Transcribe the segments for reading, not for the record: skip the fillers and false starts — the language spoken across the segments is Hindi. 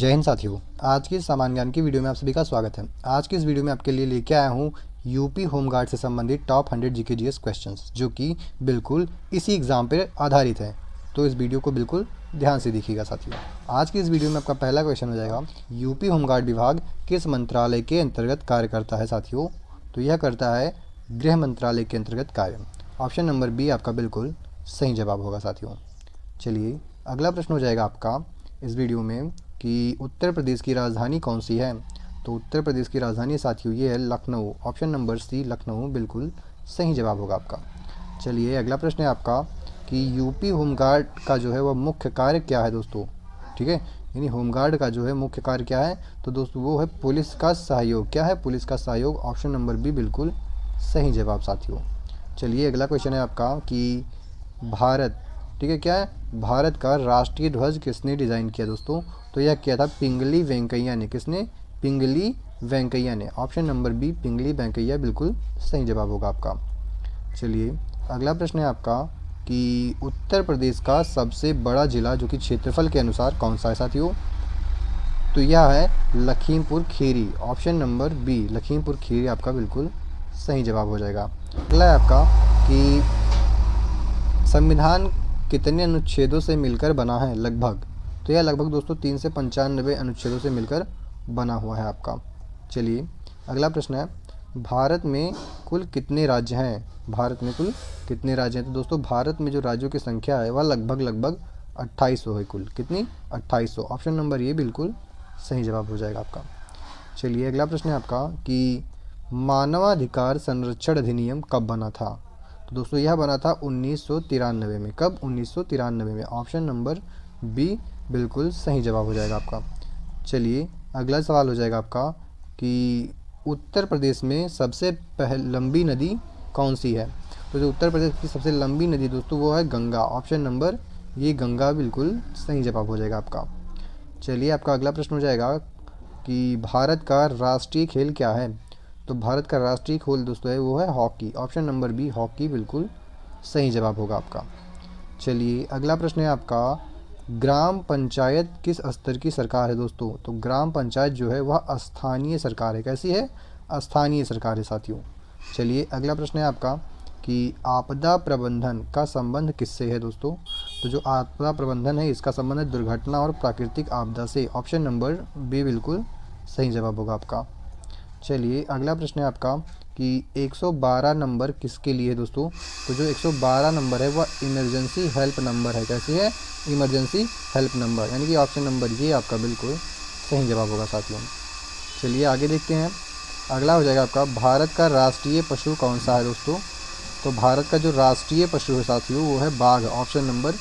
जय हिंद साथियों। आज की सामान्य ज्ञान की वीडियो में आप सभी का स्वागत है। आज की इस वीडियो में आपके लिए लेके आया हूँ यूपी होमगार्ड से संबंधित टॉप 100 जीके जीएस क्वेश्चंस, जो कि बिल्कुल इसी एग्ज़ाम पर आधारित है। तो इस वीडियो को बिल्कुल ध्यान से देखिएगा साथियों। आज की इस वीडियो में आपका पहला क्वेश्चन हो जाएगा, यूपी होमगार्ड विभाग किस मंत्रालय के अंतर्गत कार्य करता है साथियों? तो यह करता है गृह मंत्रालय के अंतर्गत कार्य। ऑप्शन नंबर बी आपका बिल्कुल सही जवाब होगा साथियों। चलिए अगला प्रश्न हो जाएगा आपका इस वीडियो में कि उत्तर प्रदेश की राजधानी कौन सी है? तो उत्तर प्रदेश की राजधानी साथियों ये है Lucknow. Option number C Lucknow बिल्कुल सही जवाब होगा आपका। चलिए अगला प्रश्न है आपका कि यूपी होमगार्ड का जो है वह मुख्य कार्य क्या है दोस्तों? ठीक है, यानी होमगार्ड का जो है मुख्य कार्य क्या है? तो दोस्तों वो है पुलिस का सहयोग। क्या है? पुलिस का सहयोग। ऑप्शन नंबर बी बिल्कुल सही जवाब साथियों। चलिए अगला क्वेश्चन है आपका कि भारत, ठीक है, क्या है? भारत का राष्ट्रीय ध्वज किसने डिज़ाइन किया दोस्तों? तो यह किया था पिंगली वेंकैया ने। किसने? पिंगली वेंकैया ने। ऑप्शन नंबर बी पिंगली वेंकैया बिल्कुल सही जवाब होगा आपका। चलिए अगला प्रश्न है आपका कि उत्तर प्रदेश का सबसे बड़ा जिला जो कि क्षेत्रफल के अनुसार कौन सा है साथियों? तो यह है Lakhimpur Kheri. Option number B Lakhimpur Kheri आपका बिल्कुल सही जवाब हो जाएगा। अगला है आपका कि संविधान कितने अनुच्छेदों से मिलकर बना है लगभग? तो यह लगभग दोस्तों 3 से 95 अनुच्छेदों से मिलकर बना हुआ है आपका। चलिए अगला प्रश्न है, भारत में कुल कितने राज्य हैं? भारत में कुल कितने राज्य हैं? तो दोस्तों भारत में जो राज्यों की संख्या है वह लगभग 2800 है कुल। कितनी? 2800। ऑप्शन नंबर ये बिल्कुल सही जवाब हो जाएगा आपका। चलिए अगला प्रश्न है आपका कि मानवाधिकार संरक्षण अधिनियम कब बना था? तो दोस्तों यह बना था 1993 में। कब? 1993 में। ऑप्शन नंबर बी बिल्कुल सही जवाब हो जाएगा आपका। चलिए अगला सवाल हो जाएगा आपका कि उत्तर प्रदेश में सबसे लंबी नदी कौन सी है? तो जो उत्तर प्रदेश की सबसे लंबी नदी दोस्तों वो है गंगा। ऑप्शन नंबर ये गंगा बिल्कुल सही जवाब हो जाएगा आपका। चलिए आपका अगला प्रश्न हो जाएगा कि भारत का राष्ट्रीय खेल क्या है? तो भारत का राष्ट्रीय खेल दोस्तों है वो है hockey. Option number B hockey बिल्कुल सही जवाब होगा आपका। चलिए अगला प्रश्न है आपका, ग्राम पंचायत किस स्तर की सरकार है दोस्तों? तो ग्राम पंचायत जो है वह स्थानीय सरकार है। कैसी है? स्थानीय सरकार है साथियों। चलिए अगला प्रश्न है आपका कि आपदा प्रबंधन का संबंध किससे है दोस्तों? तो जो आपदा प्रबंधन है इसका संबंध है दुर्घटना और प्राकृतिक आपदा से। ऑप्शन नंबर बी बिल्कुल सही जवाब होगा आपका। चलिए अगला प्रश्न है आपका कि 112 नंबर किसके लिए है दोस्तों? तो जो 112 नंबर है वह इमरजेंसी हेल्प नंबर है। कैसी है? इमरजेंसी हेल्प नंबर, यानी कि ऑप्शन नंबर ये आपका बिल्कुल सही जवाब होगा साथियों। चलिए आगे देखते हैं। अगला हो जाएगा आपका, भारत का राष्ट्रीय पशु कौन सा है दोस्तों? तो भारत का जो राष्ट्रीय पशु है साथियों वो है बाघ। ऑप्शन नंबर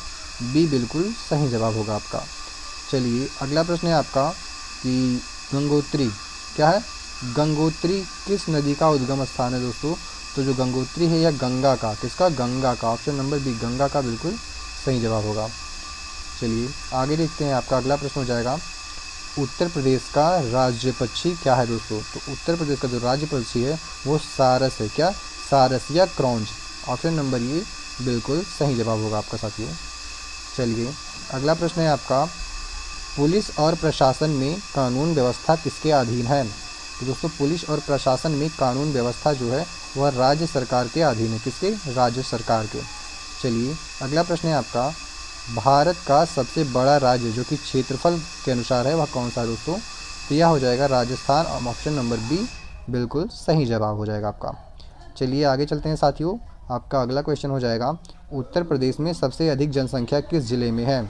बी बिल्कुल सही जवाब होगा आपका। चलिए अगला प्रश्न है आपका कि गंगोत्री, क्या है? गंगोत्री किस नदी का उद्गम स्थान है दोस्तों? तो जो गंगोत्री है यह गंगा का, किसका? गंगा का। ऑप्शन नंबर बी गंगा का बिल्कुल सही जवाब होगा। चलिए आगे देखते हैं। आपका अगला प्रश्न हो जाएगा, उत्तर प्रदेश का राज्य पक्षी क्या है दोस्तों? तो उत्तर प्रदेश का जो राज्य पक्षी है वो सारस है। क्या? सारस या क्रॉन्च। ऑप्शन नंबर ये बिल्कुल सही जवाब होगा आपका साथियों। चलिए अगला प्रश्न है आपका, पुलिस और प्रशासन में कानून व्यवस्था किसके अधीन है? तो दोस्तों पुलिस और प्रशासन में कानून व्यवस्था जो है वह राज्य सरकार के अधीन है। किसके? राज्य सरकार के। चलिए अगला प्रश्न है आपका, भारत का सबसे बड़ा राज्य जो कि क्षेत्रफल के अनुसार है वह कौन सा है दोस्तों? तो यह हो जाएगा राजस्थान। ऑप्शन नंबर बी बिल्कुल सही जवाब हो जाएगा आपका। चलिए आगे चलते हैं साथियों। आपका अगला क्वेश्चन हो जाएगा, उत्तर प्रदेश में सबसे अधिक जनसंख्या किस जिले में है?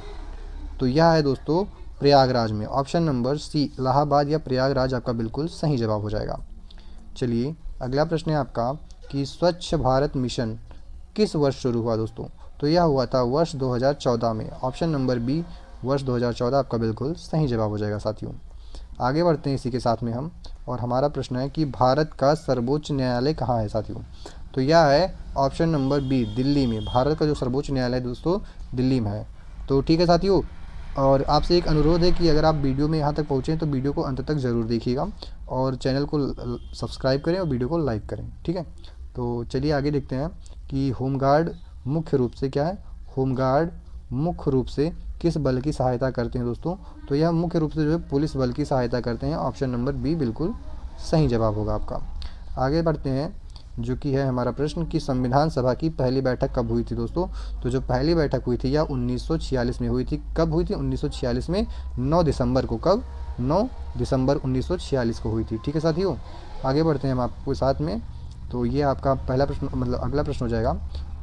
तो यह है दोस्तों प्रयागराज में। ऑप्शन नंबर सी इलाहाबाद या प्रयागराज आपका बिल्कुल सही जवाब हो जाएगा। चलिए अगला प्रश्न है आपका कि स्वच्छ भारत मिशन किस वर्ष शुरू हुआ दोस्तों? तो यह हुआ था वर्ष 2014 में। ऑप्शन नंबर बी वर्ष 2014 आपका बिल्कुल सही जवाब हो जाएगा साथियों। आगे बढ़ते हैं इसी के साथ में हम, और हमारा प्रश्न है कि भारत का सर्वोच्च न्यायालय कहाँ है साथियों? तो यह है ऑप्शन नंबर बी दिल्ली में। भारत का जो सर्वोच्च न्यायालय दोस्तों दिल्ली में है। तो ठीक है साथियों, और आपसे एक अनुरोध है कि अगर आप वीडियो में यहाँ तक पहुँचें तो वीडियो को अंत तक ज़रूर देखिएगा और चैनल को सब्सक्राइब करें और वीडियो को लाइक करें। ठीक है, तो चलिए आगे देखते हैं कि होमगार्ड मुख्य रूप से क्या है? होमगार्ड मुख्य रूप से किस बल की सहायता करते हैं दोस्तों? तो यह मुख्य रूप से जो है पुलिस बल की सहायता करते हैं। ऑप्शन नंबर बी बिल्कुल सही जवाब होगा आपका। आगे बढ़ते हैं, जो कि है हमारा प्रश्न कि संविधान सभा की पहली बैठक कब हुई थी दोस्तों? तो जो पहली बैठक हुई थी यह 1946 में हुई थी। कब हुई थी? 1946 में 9 दिसंबर को। कब? 9 दिसंबर 1946 को हुई थी। ठीक है साथियों, आगे बढ़ते हैं हम आपके साथ में। तो ये आपका पहला प्रश्न, मतलब अगला प्रश्न हो जाएगा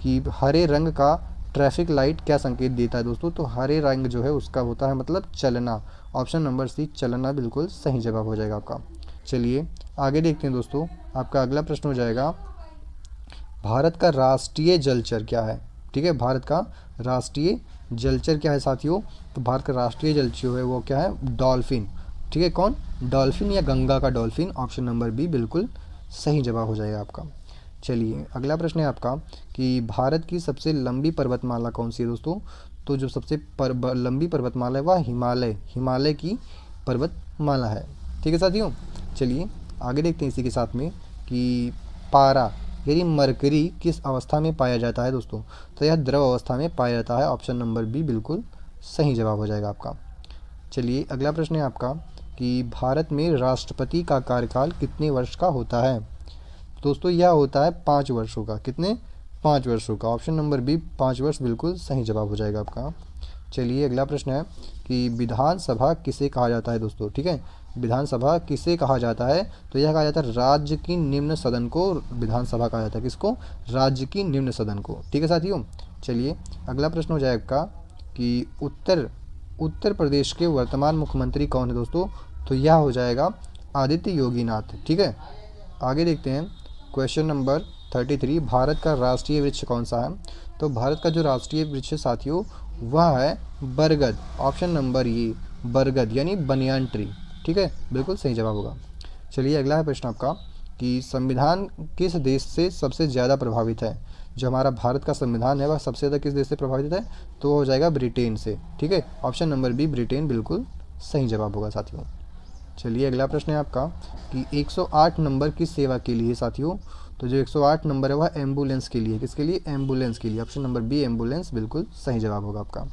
कि हरे रंग का ट्रैफिक लाइट क्या संकेत देता है दोस्तों? तो हरे रंग जो है उसका होता है मतलब चलना। ऑप्शन नंबर सी चलना बिल्कुल सही जवाब हो जाएगा आपका। चलिए आगे देखते हैं दोस्तों, आपका अगला प्रश्न हो जाएगा भारत का राष्ट्रीय जलचर क्या है? ठीक है, भारत का राष्ट्रीय जलचर क्या है साथियों? तो भारत का राष्ट्रीय जलचर है वो क्या है? डॉल्फिन। ठीक है, कौन? डॉल्फिन या गंगा का डॉल्फिन। ऑप्शन नंबर बी बिल्कुल सही जवाब हो जाएगा आपका। चलिए अगला प्रश्न है आपका कि भारत की सबसे लंबी पर्वतमाला कौन सी है दोस्तों? तो जो सबसे लंबी पर्वतमाला है वह हिमालय की पर्वतमाला है। ठीक है साथियों, चलिए आगे देखते हैं इसी के साथ में कि पारा यानी मरकरी किस अवस्था में पाया जाता है दोस्तों? तो यह द्रव अवस्था में पाया जाता है। ऑप्शन नंबर बी बिल्कुल सही जवाब हो जाएगा आपका। चलिए अगला प्रश्न है आपका कि भारत में राष्ट्रपति का कार्यकाल कितने वर्ष का होता है? दोस्तों यह होता है 5 वर्षों का। कितने? 5 वर्षों का। ऑप्शन नंबर बी 5 वर्ष बिल्कुल सही जवाब हो जाएगा आपका। चलिए अगला प्रश्न है कि विधानसभा किसे कहा जाता है दोस्तों? ठीक है, विधानसभा किसे कहा जाता है? तो यह कहा जाता है राज्य की निम्न सदन को विधानसभा कहा जाता है। किसको? राज्य की निम्न सदन को। ठीक है साथियों, चलिए अगला प्रश्न हो जाएगा आपका कि उत्तर प्रदेश के वर्तमान मुख्यमंत्री कौन है दोस्तों? तो यह हो जाएगा आदित्य योगीनाथ। ठीक है, आगे देखते हैं क्वेश्चन नंबर 33, भारत का राष्ट्रीय वृक्ष कौन सा है? तो भारत का जो राष्ट्रीय वृक्ष साथियों वह है बरगद। ऑप्शन नंबर ये बरगद यानी बनियान ट्री। ठीक है, बिल्कुल सही जवाब होगा। चलिए अगला है प्रश्न आपका कि संविधान किस देश से सबसे ज़्यादा प्रभावित है? जो हमारा भारत का संविधान है वह सबसे ज़्यादा किस देश से प्रभावित है? तो हो जाएगा ब्रिटेन से। ठीक है, ऑप्शन नंबर बी ब्रिटेन बिल्कुल सही जवाब होगा साथियों। चलिए अगला प्रश्न है आपका कि 108 नंबर किस सेवा के लिए साथियों? तो जो 108 नंबर है वह एम्बुलेंस के लिए। किसके लिए? एम्बुलेंस के लिए। ऑप्शन नंबर बी एम्बुलेंस बिल्कुल सही जवाब होगा आपका।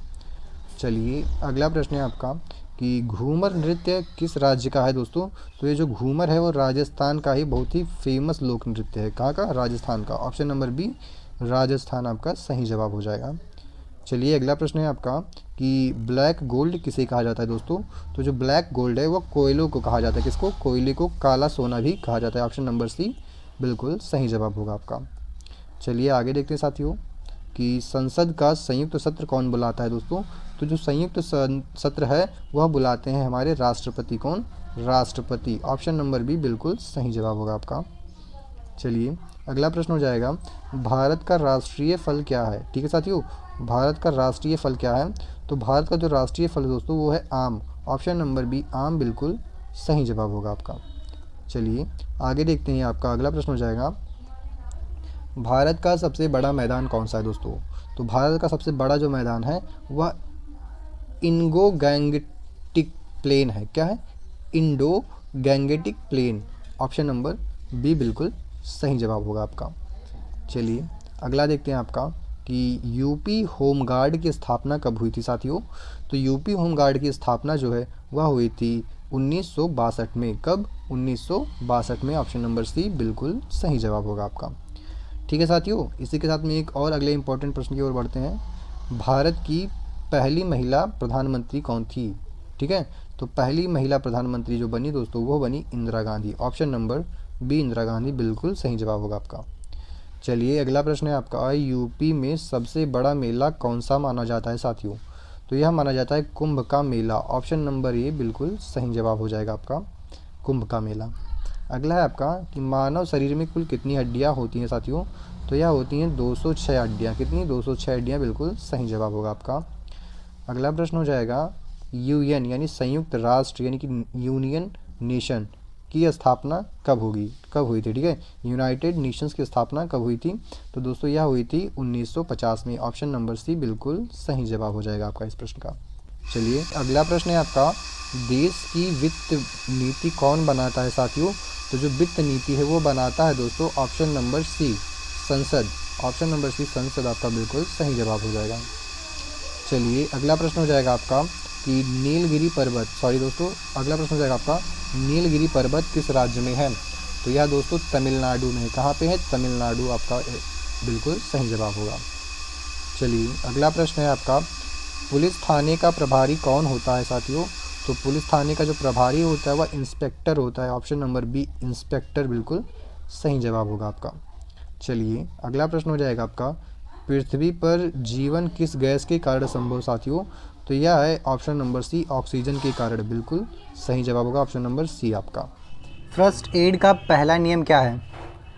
चलिए अगला प्रश्न है आपका कि घूमर नृत्य किस राज्य का है दोस्तों? तो ये जो घूमर है वो राजस्थान का ही बहुत ही फेमस लोक नृत्य है। कहाँ का? राजस्थान का। ऑप्शन नंबर बी राजस्थान आपका सही जवाब हो जाएगा। चलिए अगला प्रश्न है आपका कि ब्लैक गोल्ड किसे कहा जाता है दोस्तों? तो जो ब्लैक गोल्ड है वो कोयलों को कहा जाता है। किसको? कोयले को काला सोना भी कहा जाता है। ऑप्शन नंबर सी बिल्कुल सही जवाब होगा आपका। चलिए आगे देखते हैं साथियों कि संसद का संयुक्त सत्र कौन बुलाता है दोस्तों? तो जो संयुक्त सत्र है वह बुलाते हैं हमारे राष्ट्रपति। कौन? राष्ट्रपति। ऑप्शन नंबर बी बिल्कुल सही जवाब होगा आपका। चलिए अगला प्रश्न हो जाएगा भारत का राष्ट्रीय फल क्या है? ठीक है साथियों, भारत का राष्ट्रीय फल क्या है? तो भारत का जो राष्ट्रीय फल दोस्तों वो है आम। ऑप्शन नंबर बी आम बिल्कुल सही जवाब होगा आपका। चलिए आगे देखते हैं, आपका अगला प्रश्न हो जाएगा भारत का सबसे बड़ा मैदान कौन सा है दोस्तों? तो भारत का सबसे बड़ा जो मैदान है वह इंडो गैंगेटिक प्लेन है। क्या है? Indo Gangetic plain. Option number B बिल्कुल सही जवाब होगा आपका। चलिए अगला देखते हैं आपका कि यूपी होमगार्ड की स्थापना कब हुई थी साथियों? तो यूपी होमगार्ड की स्थापना जो है वह हुई थी 1962 में। कब? 1962 में। ऑप्शन नंबर सी बिल्कुल सही जवाब होगा आपका। ठीक है साथियों, इसी के साथ में एक और अगले इंपॉर्टेंट प्रश्न की ओर बढ़ते हैं। भारत की पहली महिला प्रधानमंत्री कौन थी? ठीक है, तो पहली महिला प्रधानमंत्री जो बनी दोस्तों वो बनी Indira Gandhi. Option number B Indira Gandhi बिल्कुल सही जवाब होगा आपका। चलिए अगला प्रश्न है आपका यूपी में सबसे बड़ा मेला कौन सा माना जाता है साथियों? तो यह माना जाता है कुंभ का मेला। ऑप्शन नंबर ए बिल्कुल सही जवाब हो जाएगा आपका, कुंभ का मेला। अगला है आपका कि मानव शरीर में कुल कितनी हड्डियां होती हैं साथियों? तो यह होती हैं 206 हड्डियाँ। कितनी? 206 हड्डियाँ बिल्कुल सही जवाब होगा आपका। अगला प्रश्न हो जाएगा यूएन यानी संयुक्त राष्ट्र यानी कि यूनियन नेशन की स्थापना कब हुई थी? ठीक है, यूनाइटेड नेशंस की स्थापना कब हुई थी? तो दोस्तों यह हुई थी 1950 में। ऑप्शन नंबर सी बिल्कुल सही जवाब हो जाएगा आपका इस प्रश्न का। चलिए अगला प्रश्न है आपका देश की वित्त नीति कौन बनाता है साथियों? तो जो वित्त नीति है वो बनाता है दोस्तों ऑप्शन नंबर सी संसद। ऑप्शन नंबर सी संसद आपका बिल्कुल सही जवाब हो जाएगा। चलिए अगला प्रश्न हो जाएगा आपका कि नीलगिरी पर्वत, सॉरी दोस्तों, अगला प्रश्न हो जाएगा आपका नीलगिरी पर्वत किस राज्य में है? तो यह दोस्तों तमिलनाडु में। कहाँ पे है? तमिलनाडु आपका बिल्कुल सही जवाब होगा। चलिए अगला प्रश्न है आपका, पुलिस थाने का प्रभारी कौन होता है साथियों? तो पुलिस थाने का जो प्रभारी होता है वह इंस्पेक्टर होता है। ऑप्शन नंबर बी इंस्पेक्टर बिल्कुल सही जवाब होगा आपका। चलिए अगला प्रश्न हो जाएगा आपका, पृथ्वी पर जीवन किस गैस के कारण संभव साथियों? तो यह है ऑप्शन नंबर सी ऑक्सीजन के कारण, बिल्कुल सही जवाब होगा ऑप्शन नंबर सी आपका। फर्स्ट एड का पहला नियम क्या है?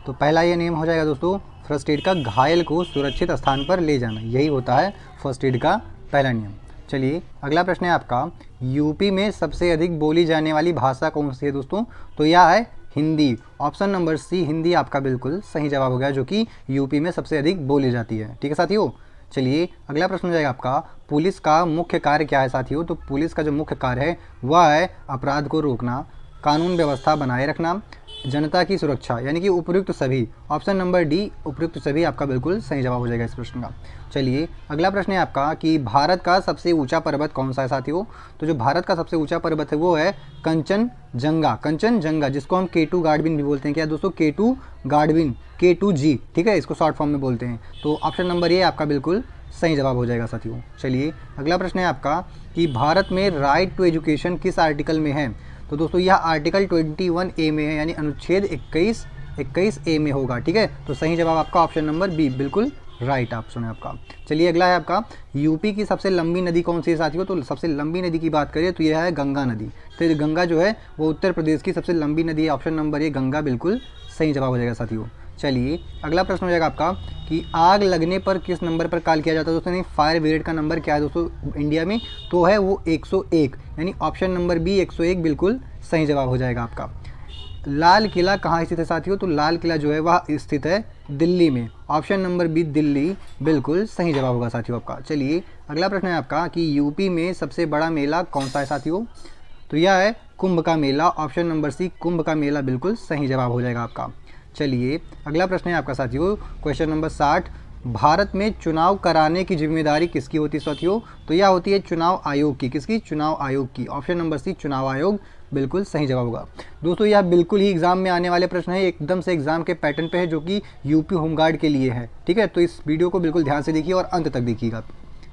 तो पहला यह नियम हो जाएगा दोस्तों फर्स्ट एड का घायल को सुरक्षित स्थान पर ले जाना, यही होता है फर्स्ट एड का पहला नियम। चलिए अगला प्रश्न है आपका, यूपी में सबसे अधिक बोली जाने वाली भाषा कौन सी है दोस्तों? तो यह है Hindi. Option number C Hindi आपका बिल्कुल सही जवाब हो गया, जो कि यूपी में सबसे अधिक बोली जाती है। ठीक है साथियों। चलिए अगला प्रश्न हो जाएगा आपका, पुलिस का मुख्य कार्य क्या है साथियों? तो पुलिस का जो मुख्य कार्य है वह है अपराध को रोकना, कानून व्यवस्था बनाए रखना, जनता की सुरक्षा, यानी कि उपयुक्त सभी। ऑप्शन नंबर डी उपयुक्त सभी आपका बिल्कुल सही जवाब हो जाएगा इस प्रश्न का। चलिए अगला प्रश्न है आपका कि भारत का सबसे ऊंचा पर्वत कौन सा है साथियों? तो जो भारत का सबसे ऊंचा पर्वत है वो है कंचनजंगा। कंचनजंगा जिसको हम K2 गार्डविन भी बोलते हैं। क्या दोस्तों? K2 गार्डविन, K2G, ठीक है, इसको शॉर्ट फॉर्म में बोलते हैं। तो ऑप्शन नंबर ए आपका बिल्कुल सही जवाब हो जाएगा साथियों। चलिए अगला प्रश्न है आपका कि भारत में राइट टू एजुकेशन किस आर्टिकल में है? तो दोस्तों यह आर्टिकल 21A में है, यानी अनुच्छेद 21A में होगा। ठीक है, तो सही जवाब आपका ऑप्शन नंबर बी बिल्कुल राइट ऑप्शन है आपका। चलिए अगला है आपका, यूपी की सबसे लंबी नदी कौन सी है साथियों? तो सबसे लंबी नदी की बात करें तो यह है गंगा नदी। तो गंगा जो है वो उत्तर प्रदेश की सबसे लंबी नदी है। ऑप्शन नंबर ए गंगा बिल्कुल सही जवाब हो जाएगा साथियों। चलिए अगला प्रश्न हो जाएगा आपका कि आग लगने पर किस नंबर पर कॉल किया जाता है दोस्तों? नहीं, फायर ब्रिगेड का नंबर क्या है दोस्तों इंडिया में? तो है वो 101, यानी ऑप्शन नंबर बी 101 बिल्कुल सही जवाब हो जाएगा आपका। लाल किला कहाँ स्थित है साथियों? तो लाल किला जो है वह स्थित है दिल्ली में। ऑप्शन नंबर बी दिल्ली बिल्कुल सही जवाब होगा साथियों आपका। चलिए अगला प्रश्न है आपका कि यूपी में सबसे बड़ा मेला कौन सा है साथियों? तो यह है कुंभ का मेला। ऑप्शन नंबर सी कुंभ का मेला बिल्कुल सही जवाब हो जाएगा आपका। चलिए अगला प्रश्न है आपका साथियों, क्वेश्चन नंबर 60, भारत में चुनाव कराने की जिम्मेदारी किसकी होती है साथियों? तो यह होती है चुनाव आयोग की। किसकी? चुनाव आयोग की। ऑप्शन नंबर सी चुनाव आयोग बिल्कुल सही जवाब होगा। दोस्तों यह बिल्कुल ही एग्जाम में आने वाले प्रश्न है, एकदम से एग्जाम के पैटर्न पे है, जो कि यूपी होमगार्ड के लिए है। ठीक है, तो इस वीडियो को बिल्कुल ध्यान से देखिए और अंत तक देखिएगा।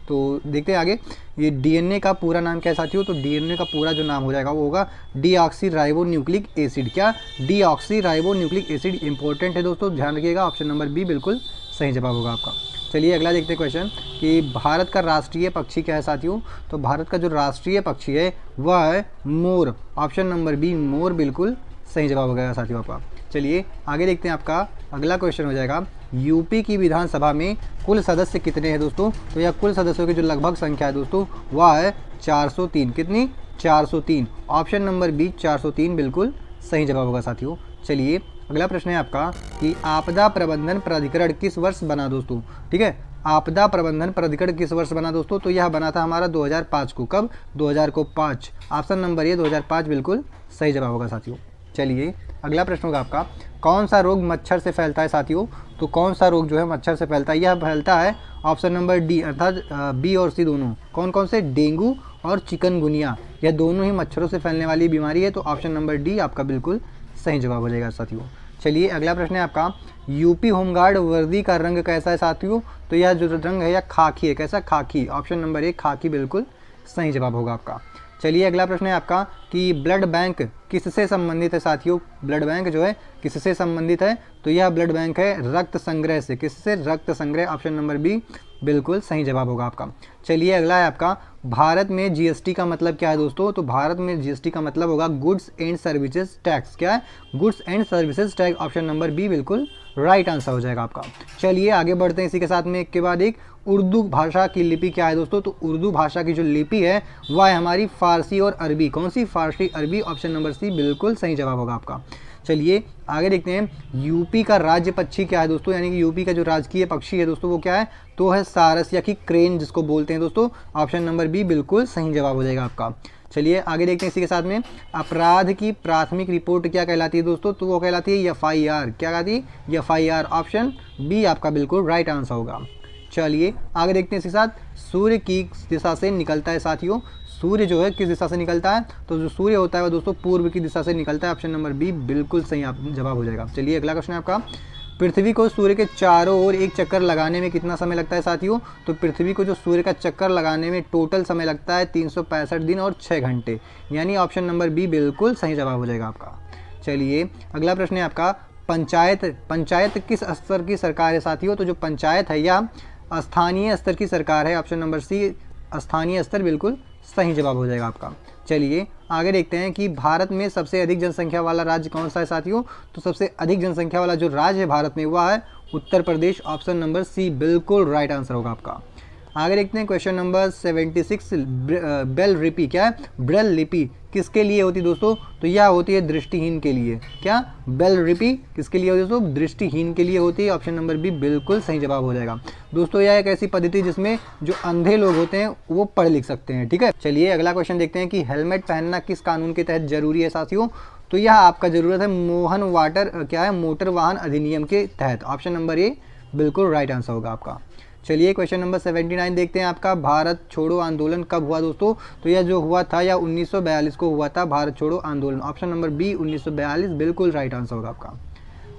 तो देखते हैं आगे, ये डीएनए का पूरा नाम क्या है साथियों? तो डीएनए का पूरा जो नाम हो जाएगा वो होगा डीऑक्सीराइबोन्यूक्लिक एसिड। क्या? Deoxyribonucleic acid. इंपॉर्टेंट है दोस्तों, ध्यान रखिएगा। ऑप्शन नंबर बी बिल्कुल सही जवाब होगा आपका। चलिए अगला देखते हैं क्वेश्चन कि भारत का राष्ट्रीय पक्षी क्या है साथियों? तो भारत का जो राष्ट्रीय पक्षी है वह है मोर। ऑप्शन नंबर बी मोर बिल्कुल सही जवाब हो गया साथियों आपका। चलिए आगे देखते हैं, आपका अगला क्वेश्चन हो जाएगा, यूपी की विधानसभा में कुल सदस्य कितने हैं दोस्तों? तो यह कुल सदस्यों की जो लगभग संख्या है दोस्तों वह है 403। कितनी? 403। ऑप्शन नंबर बी 403 बिल्कुल सही जवाब होगा साथियों। चलिए अगला प्रश्न है आपका कि आपदा प्रबंधन प्राधिकरण किस वर्ष बना दोस्तों? ठीक है, आपदा प्रबंधन प्राधिकरण किस वर्ष बना दोस्तों? तो यह बना था हमारा 2005 को। कब? 2005। ऑप्शन नंबर ये 2005 बिल्कुल सही जवाब होगा साथियों। चलिए अगला प्रश्न होगा आपका, कौन सा रोग मच्छर से फैलता है साथियों? तो कौन सा रोग जो है मच्छर से फैलता है? यह फैलता है ऑप्शन नंबर डी, अर्थात बी और सी दोनों। कौन कौन से? डेंगू और चिकनगुनिया, यह दोनों ही मच्छरों से फैलने वाली बीमारी है। तो ऑप्शन नंबर डी आपका बिल्कुल सही जवाब हो जाएगा साथियों। चलिए अगला प्रश्न है आपका, यूपी होमगार्ड वर्दी का रंग कैसा है साथियों? तो यह जो रंग है यह खाकी है। कैसा? खाकी। ऑप्शन नंबर ए खाकी बिल्कुल सही जवाब होगा आपका। चलिए अगला प्रश्न है आपका कि ब्लड बैंक किससे संबंधित है साथियों? ब्लड बैंक जो है किससे संबंधित है? तो यह ब्लड बैंक है रक्त संग्रह से। किससे? रक्त संग्रह। ऑप्शन नंबर बी बिल्कुल सही जवाब होगा आपका। चलिए अगला है आपका, भारत में जीएसटी का मतलब क्या है दोस्तों? तो भारत में जीएसटी का मतलब होगा गुड्स एंड सर्विसेज टैक्स। क्या है? Goods and services tax. Option number B बिल्कुल राइट आंसर हो जाएगा आपका। चलिए आगे बढ़ते हैं इसी के साथ में एक के बाद एक। उर्दू भाषा की लिपि क्या है दोस्तों? तो उर्दू भाषा की जो लिपि है वह है हमारी फारसी और अरबी। कौन सी? फारसी अरबी। ऑप्शन नंबर सी बिल्कुल सही जवाब होगा आपका। चलिए आगे देखते हैं, यूपी का राज्य पक्षी क्या है दोस्तों? यानी कि यूपी का जो राजकीय पक्षी है दोस्तों वो क्या है? तो है सारस या कि क्रेन जिसको बोलते हैं दोस्तों। ऑप्शन नंबर बी बिल्कुल सही जवाब हो जाएगा आपका। चलिए आगे देखते हैं इसी के साथ में, अपराध की प्राथमिक रिपोर्ट क्या कहलाती है दोस्तों? तो वो कहलाती है एफआईआर। क्या कहलाती है? एफआईआर। ऑप्शन बी आपका बिल्कुल राइट आंसर होगा। चलिए आगे देखते हैं इसके साथ, सूर्य की दिशा से निकलता है साथियों, सूर्य जो है किस दिशा से निकलता है, तो जो सूर्य होता है वो दोस्तों पूर्व की दिशा से निकलता है। ऑप्शन नंबर बी बिल्कुल सही जवाब हो जाएगा। चलिए अगला क्वेश्चन है आपका, पृथ्वी को सूर्य के चारों ओर एक चक्कर लगाने में कितना समय लगता है साथियों, तो पृथ्वी को जो सूर्य का चक्कर लगाने में टोटल समय लगता है 365 दिन और 6 घंटे, यानी ऑप्शन नंबर बी बिल्कुल सही जवाब हो जाएगा आपका। चलिए अगला प्रश्न है आपका, पंचायत किस स्तर की सरकार है साथियों, तो जो पंचायत है या स्थानीय स्तर की सरकार है। ऑप्शन नंबर सी स्थानीय स्तर बिल्कुल सही जवाब हो जाएगा आपका। चलिए आगे देखते हैं कि भारत में सबसे अधिक जनसंख्या वाला राज्य कौन सा है साथियों, तो सबसे अधिक जनसंख्या वाला जो राज्य है भारत में वह है उत्तर प्रदेश। ऑप्शन नंबर सी बिल्कुल राइट आंसर होगा आपका। आगे देखते हैं क्वेश्चन नंबर 76, ब्रेल लिपि क्या है, ब्रेल लिपि किसके लिए होती है दोस्तों, तो यह होती है दृष्टिहीन के लिए। क्या ब्रेल लिपि किसके लिए होती है दोस्तों, दृष्टिहीन के लिए होती है। ऑप्शन नंबर बी बिल्कुल सही जवाब हो जाएगा दोस्तों। यह एक ऐसी पद्धति जिसमें जो अंधे लोग होते हैं वो पढ़ लिख सकते हैं, ठीक है। चलिए अगला क्वेश्चन देखते हैं कि हेलमेट पहनना किस कानून के तहत जरूरी है साथियों, तो यह आपका जरूरत है मोटर वाहन अधिनियम के तहत। ऑप्शन नंबर ए बिल्कुल राइट आंसर होगा आपका। चलिए क्वेश्चन नंबर 79 देखते हैं आपका, भारत छोड़ो आंदोलन कब हुआ दोस्तों, तो यह जो हुआ था या 1942 को हुआ था भारत छोड़ो आंदोलन। ऑप्शन नंबर बी 1942 बिल्कुल राइट आंसर होगा आपका।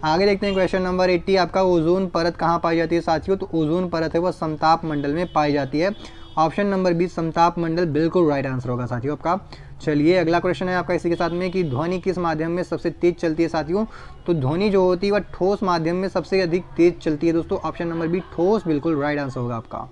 आगे देखते हैं क्वेश्चन नंबर 80 आपका, ओजोन परत कहाँ पाई जाती है साथियों, तो ओजोन परत है वह समताप मंडल में पाई जाती है। ऑप्शन नंबर बी समताप मंडल बिल्कुल राइट आंसर होगा साथियों आपका। चलिए अगला क्वेश्चन है आपका इसी के साथ में कि ध्वनि किस माध्यम में सबसे तेज चलती है साथियों, तो ध्वनि जो होती है वह ठोस माध्यम में सबसे अधिक तेज चलती है दोस्तों। ऑप्शन नंबर बी ठोस बिल्कुल राइट आंसर होगा आपका।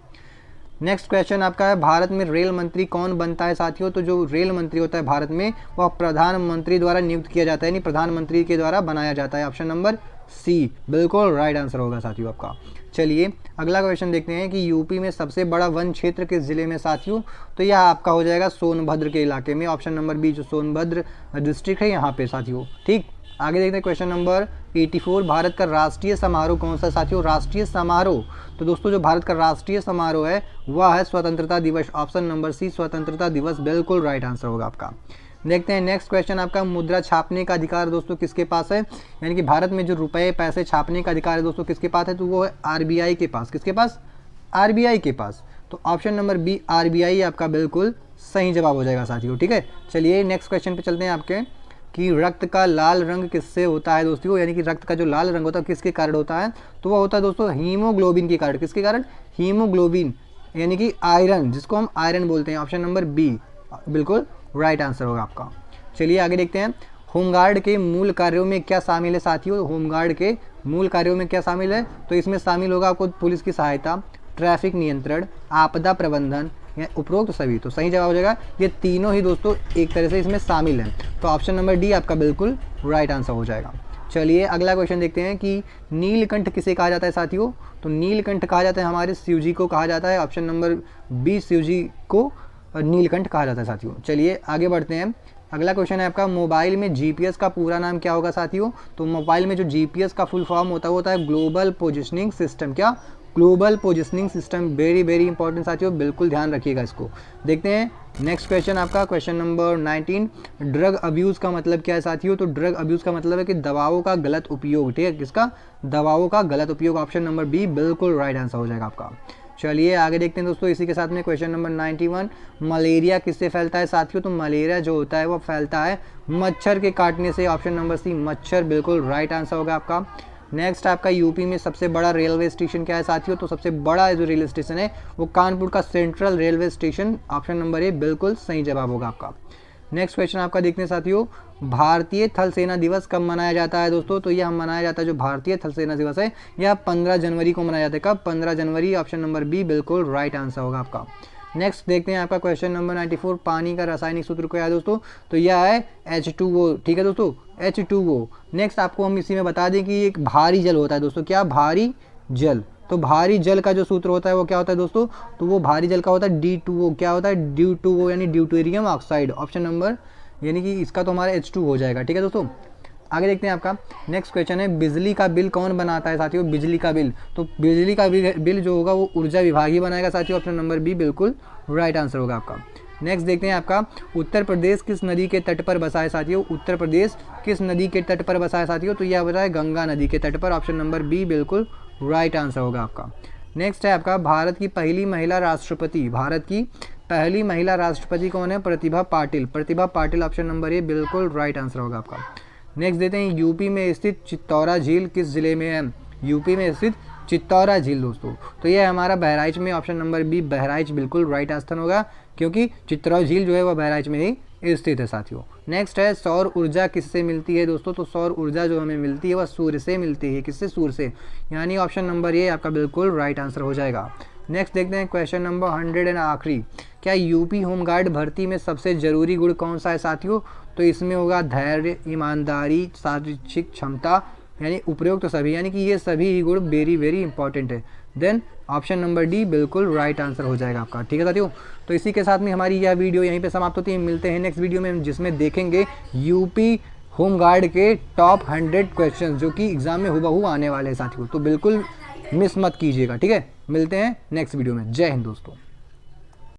नेक्स्ट क्वेश्चन आपका है, भारत में रेल मंत्री कौन बनता है साथियों, तो जो रेल मंत्री होता है भारत में वह प्रधानमंत्री द्वारा नियुक्त किया जाता है, यानी प्रधानमंत्री के द्वारा बनाया जाता है। ऑप्शन नंबर सी बिल्कुल राइट आंसर होगा साथियों आपका। चलिए अगला क्वेश्चन देखते हैं कि यूपी में सबसे बड़ा वन क्षेत्र किस जिले में साथियों, तो यह आपका हो जाएगा सोनभद्र के इलाके में। ऑप्शन नंबर बी जो सोनभद्र डिस्ट्रिक्ट है यहाँ पे साथियों, ठीक। आगे देखते हैं क्वेश्चन नंबर 84, भारत का राष्ट्रीय समारोह कौन सा साथियों, राष्ट्रीय समारोह, तो दोस्तों जो भारत का राष्ट्रीय समारोह है वह है स्वतंत्रता दिवस। ऑप्शन नंबर सी स्वतंत्रता दिवस बिल्कुल राइट आंसर होगा आपका। देखते हैं नेक्स्ट क्वेश्चन आपका, मुद्रा छापने का अधिकार दोस्तों किसके पास है, यानी कि भारत में जो रुपए पैसे छापने का अधिकार है दोस्तों किसके पास है, तो वो है आरबीआई के पास। किसके पास, आरबीआई के पास। तो ऑप्शन नंबर बी आरबीआई आपका बिल्कुल सही जवाब हो जाएगा साथियों, ठीक है। चलिए नेक्स्ट क्वेश्चन पे चलते हैं आपके कि रक्त का लाल रंग किससे होता है दोस्तों, यानी कि रक्त का जो लाल रंग होता है किसके कारण होता है, तो वह होता है दोस्तों हीमोग्लोबिन के कारण। किसके कारण, हीमोग्लोबिन यानी कि आयरन, जिसको हम आयरन बोलते हैं। ऑप्शन नंबर बी बिल्कुल राइट आंसर होगा आपका। चलिए आगे देखते हैं, होमगार्ड के मूल कार्यों में क्या शामिल है साथियों, होमगार्ड के मूल कार्यों में क्या शामिल है, तो इसमें शामिल होगा आपको पुलिस की सहायता, ट्रैफिक नियंत्रण, आपदा प्रबंधन या उपरोक्त सभी। तो सही जवाब हो जाएगा ये तीनों ही दोस्तों एक तरह से इसमें शामिल हैं। तो ऑप्शन नंबर डी आपका बिल्कुल राइट आंसर हो जाएगा। चलिए अगला क्वेश्चन देखते हैं कि नीलकंठ किसे कहा जाता है साथियों, तो नीलकंठ कहा जाता है हमारे शिव जी को कहा जाता है। ऑप्शन नंबर बी शिव जी को नीलकंठ कहा जाता है साथियों। चलिए आगे बढ़ते हैं, अगला क्वेश्चन है आपका, मोबाइल में जीपीएस का पूरा नाम क्या होगा साथियों, तो मोबाइल में जो जीपीएस का फुल फॉर्म होता है ग्लोबल पोजिशनिंग सिस्टम। क्या, global positioning system. Very important साथियों, बिल्कुल ध्यान रखिएगा इसको। देखते हैं नेक्स्ट क्वेश्चन आपका, क्वेश्चन नंबर 19, ड्रग अब्यूज़ का मतलब क्या है साथियों, तो ड्रग अब्यूज़ का मतलब है कि दवाओं का गलत उपयोग, ठीक है। किसका, दवाओं का गलत उपयोग। ऑप्शन नंबर बी बिल्कुल राइट आंसर हो जाएगा आपका। चलिए आगे देखते हैं दोस्तों इसी के साथ में क्वेश्चन नंबर 91, मलेरिया किससे फैलता है साथियों, तो मलेरिया जो होता है वो फैलता है मच्छर के काटने से। ऑप्शन नंबर सी मच्छर बिल्कुल राइट आंसर होगा आपका। नेक्स्ट आपका, यूपी में सबसे बड़ा रेलवे स्टेशन क्या है साथियों, तो सबसे बड़ा जो रेलवे स्टेशन है वो कानपुर का central railway station. Option number A बिल्कुल सही जवाब होगा आपका। नेक्स्ट क्वेश्चन आपका देखते हैं साथियों, भारतीय थल सेना दिवस कब मनाया जाता है दोस्तों, तो यह मनाया जाता है जो भारतीय थल सेना दिवस है यह 15 जनवरी को मनाया जाता है। कब, 15 जनवरी। ऑप्शन नंबर बी बिल्कुल राइट आंसर होगा आपका। नेक्स्ट देखते हैं आपका क्वेश्चन नंबर 94, पानी का रासायनिक सूत्र क्या है दोस्तों, तो यह है H2O, ठीक है दोस्तों, H2O। नेक्स्ट आपको हम इसी में बता दें कि एक भारी जल होता है दोस्तों, क्या, भारी जल। तो भारी जल का जो सूत्र होता है वो क्या होता है दोस्तों, तो वो भारी जल का होता है D2O। क्या होता है, D2O यानी ड्यूटेरियम ऑक्साइड। ऑप्शन नंबर यानी कि इसका तो हमारा H2 हो जाएगा, ठीक है दोस्तों। आगे देखते हैं आपका नेक्स्ट क्वेश्चन है, बिजली का बिल कौन बनाता है साथियों, बिजली का बिल, तो बिजली का बिल जो होगा वो ऊर्जा विभाग ही बनाएगा साथियों। ऑप्शन नंबर बी बिल्कुल राइट आंसर होगा आपका। नेक्स्ट देखते हैं आपका, उत्तर प्रदेश किस नदी के तट पर बसा है साथियों, उत्तर प्रदेश किस नदी के तट पर बसा है साथियों, तो यह बता है गंगा नदी के तट पर। ऑप्शन नंबर बी बिल्कुल राइट आंसर होगा आपका। नेक्स्ट है आपका भारत की पहली महिला राष्ट्रपति। भारत की पहली महिला राष्ट्रपति कौन है? Pratibha Patil. Pratibha Patil option number A बिल्कुल राइट आंसर होगा आपका। नेक्स्ट देते हैं यूपी में स्थित चित्तौरा झील किस जिले में है? यूपी में स्थित चित्तौरा झील दोस्तों, तो ये हमारा बहराइच में, ऑप्शन नंबर बी बहराइच बिल्कुल राइट आंसर होगा, क्योंकि चित्तौरा झील जो है वह बहराइच में ही स्थित है साथियों। नेक्स्ट है सौर ऊर्जा किससे मिलती है दोस्तों? तो सौर ऊर्जा जो हमें मिलती है वह सूर्य से मिलती है। किससे? सूर्य से, यानी ऑप्शन नंबर ए आपका बिल्कुल राइट आंसर हो जाएगा। नेक्स्ट देखते हैं क्वेश्चन नंबर 100 एंड आखिरी, क्या यूपी होमगार्ड भर्ती में सबसे जरूरी गुण कौन सा है साथियों? तो इसमें होगा धैर्य, ईमानदारी, शारीरिक क्षमता, यानी उपयुक्त सभी, यानी कि ये सभी ही गुण वेरी वेरी इंपॉर्टेंट है। देन ऑप्शन नंबर डी बिल्कुल राइट आंसर हो जाएगा आपका। ठीक है साथियों, तो इसी के साथ में हमारी यह वीडियो यहीं पे समाप्त होती है। मिलते हैं नेक्स्ट वीडियो में, जिसमें देखेंगे यूपी होमगार्ड के टॉप 100 क्वेश्चन जो कि एग्जाम में हुबहू आने वाले हैं साथियों, तो बिल्कुल मिस मत कीजिएगा। ठीक है, मिलते हैं नेक्स्ट वीडियो में। जय हिंद दोस्तों।